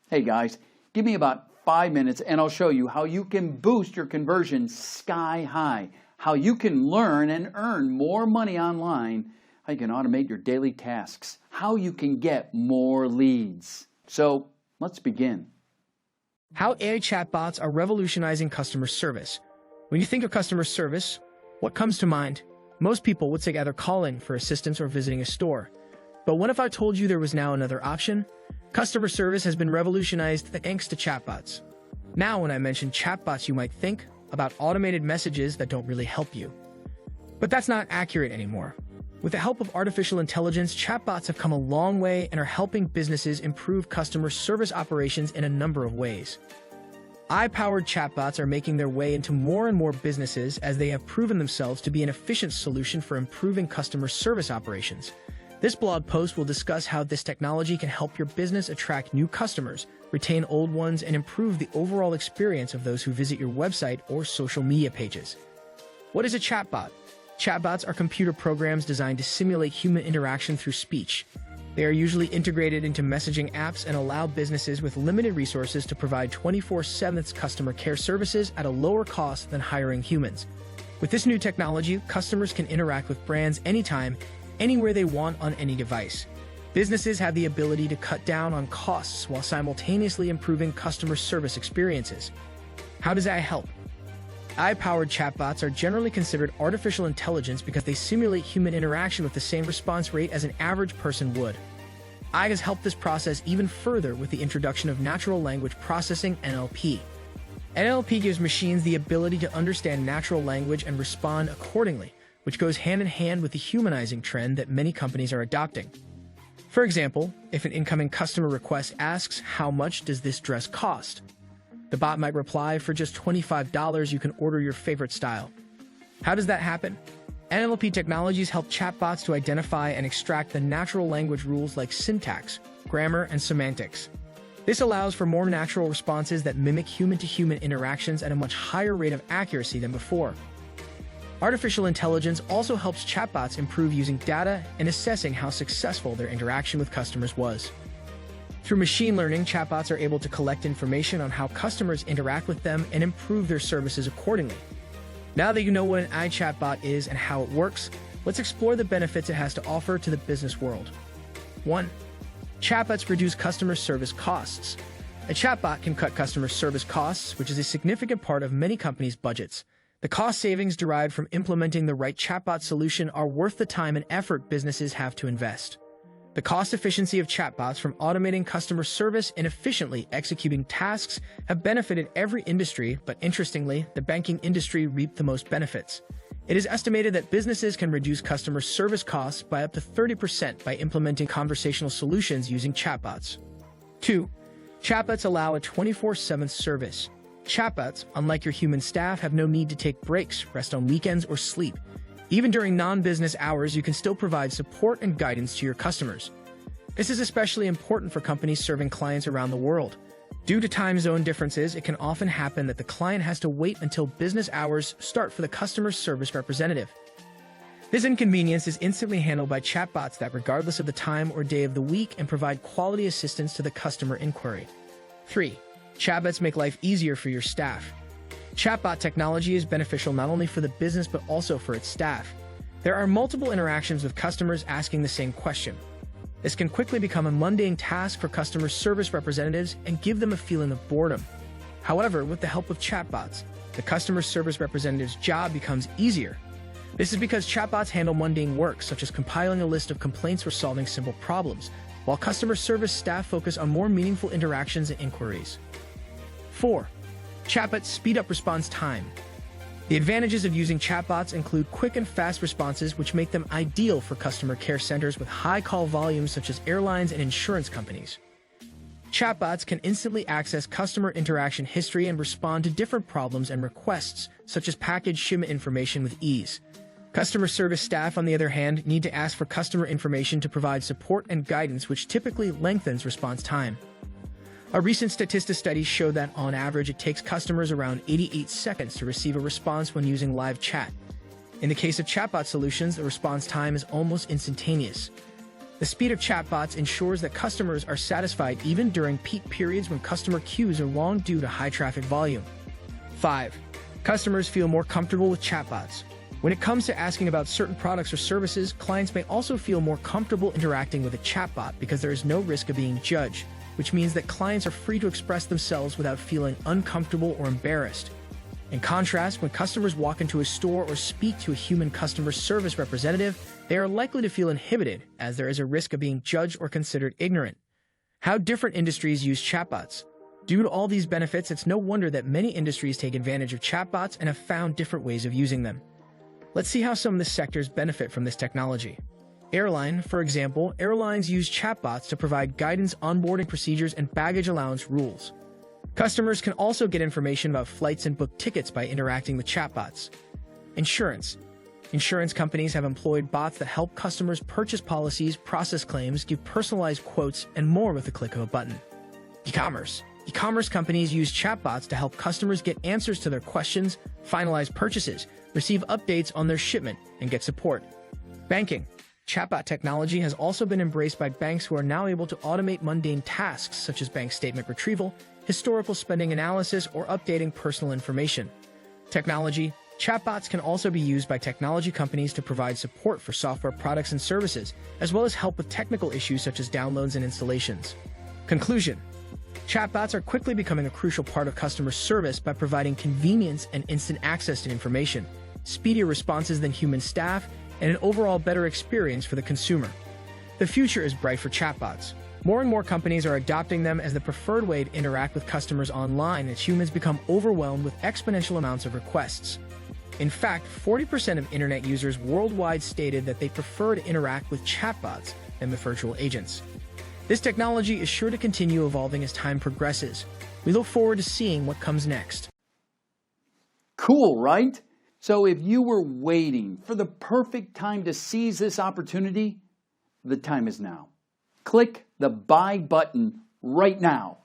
Hey guys, give me about 5 minutes and I'll show you how you can boost your conversion sky high, how you can learn and earn more money online, how you can automate your daily tasks, how you can get more leads. So let's begin. How AI chatbots are revolutionizing customer service. When you think of customer service, what comes to mind? Most people would say either calling for assistance or visiting a store. But what if I told you there was now another option? Customer service has been revolutionized thanks to chatbots. Now, when I mention chatbots, you might think about automated messages that don't really help you. But that's not accurate anymore. With the help of artificial intelligence, chatbots have come a long way and are helping businesses improve customer service operations in a number of ways. AI-powered chatbots are making their way into more and more businesses as they have proven themselves to be an efficient solution for improving customer service operations. This blog post will discuss how this technology can help your business attract new customers, retain old ones, and improve the overall experience of those who visit your website or social media pages. What is a chatbot? Chatbots are computer programs designed to simulate human interaction through speech. They are usually integrated into messaging apps and allow businesses with limited resources to provide 24/7 customer care services at a lower cost than hiring humans. With this new technology, customers can interact with brands anytime, anywhere they want on any device. Businesses have the ability to cut down on costs while simultaneously improving customer service experiences. How does that help? AI-powered chatbots are generally considered artificial intelligence because they simulate human interaction with the same response rate as an average person would. AI has helped this process even further with the introduction of natural language processing (NLP). NLP gives machines the ability to understand natural language and respond accordingly, which goes hand in hand with the humanizing trend that many companies are adopting. For example, if an incoming customer request asks, "How much does this dress cost?" the bot might reply, "For just $25, you can order your favorite style." How does that happen? NLP technologies help chatbots to identify and extract the natural language rules like syntax, grammar, and semantics. This allows for more natural responses that mimic human-to-human interactions at a much higher rate of accuracy than before. Artificial intelligence also helps chatbots improve using data and assessing how successful their interaction with customers was. Through machine learning, chatbots are able to collect information on how customers interact with them and improve their services accordingly. Now that you know what an AI chatbot is and how it works, let's explore the benefits it has to offer to the business world. 1. Chatbots reduce customer service costs. A chatbot can cut customer service costs, which is a significant part of many companies' budgets. The cost savings derived from implementing the right chatbot solution are worth the time and effort businesses have to invest. The cost efficiency of chatbots, from automating customer service and efficiently executing tasks, have benefited every industry, but interestingly, the banking industry reaped the most benefits. It is estimated that businesses can reduce customer service costs by up to 30% by implementing conversational solutions using chatbots. 2. Chatbots allow a 24/7 service. Chatbots, unlike your human staff, have no need to take breaks, rest on weekends, or sleep. Even during non-business hours, you can still provide support and guidance to your customers. This is especially important for companies serving clients around the world. Due to time zone differences, it can often happen that the client has to wait until business hours start for the customer service representative. This inconvenience is instantly handled by chatbots that, regardless of the time or day of the week, and provide quality assistance to the customer inquiry. 3. Chatbots make life easier for your staff. Chatbot technology is beneficial not only for the business but also for its staff. There are multiple interactions with customers asking the same question. This can quickly become a mundane task for customer service representatives and give them a feeling of boredom. However, with the help of chatbots, the customer service representative's job becomes easier. This is because chatbots handle mundane work, such as compiling a list of complaints or solving simple problems, while customer service staff focus on more meaningful interactions and inquiries. 4. Chatbots speed up response time. The advantages of using chatbots include quick and fast responses, which make them ideal for customer care centers with high call volumes such as airlines and insurance companies. Chatbots can instantly access customer interaction history and respond to different problems and requests, such as package shipment information, with ease. Customer service staff, on the other hand, need to ask for customer information to provide support and guidance, which typically lengthens response time. A recent Statista study showed that, on average, it takes customers around 88 seconds to receive a response when using live chat. In the case of chatbot solutions, the response time is almost instantaneous. The speed of chatbots ensures that customers are satisfied even during peak periods when customer queues are long due to high traffic volume. 5. Customers feel more comfortable with chatbots. When it comes to asking about certain products or services, clients may also feel more comfortable interacting with a chatbot because there is no risk of being judged, which means that clients are free to express themselves without feeling uncomfortable or embarrassed. In contrast, when customers walk into a store or speak to a human customer service representative, they are likely to feel inhibited, as there is a risk of being judged or considered ignorant. How different industries use chatbots. Due to all these benefits, it's no wonder that many industries take advantage of chatbots and have found different ways of using them. Let's see how some of the sectors benefit from this technology. Airline, for example, airlines use chatbots to provide guidance, onboarding procedures, and baggage allowance rules. Customers can also get information about flights and book tickets by interacting with chatbots. Insurance. Insurance companies have employed bots that help customers purchase policies, process claims, give personalized quotes, and more with the click of a button. E-commerce. E-commerce companies use chatbots to help customers get answers to their questions, finalize purchases, receive updates on their shipment, and get support. Banking. Chatbot technology has also been embraced by banks who are now able to automate mundane tasks such as bank statement retrieval, historical spending analysis, or updating personal information. Technology. Chatbots can also be used by technology companies to provide support for software products and services, as well as help with technical issues such as downloads and installations. Conclusion. Chatbots are quickly becoming a crucial part of customer service by providing convenience and instant access to information, speedier responses than human staff, and an overall better experience for the consumer. The future is bright for chatbots. More and more companies are adopting them as the preferred way to interact with customers online as humans become overwhelmed with exponential amounts of requests. In fact, 40% of internet users worldwide stated that they prefer to interact with chatbots than with virtual agents. This technology is sure to continue evolving as time progresses. We look forward to seeing what comes next. Cool, right? So if you were waiting for the perfect time to seize this opportunity, the time is now. Click the buy button right now.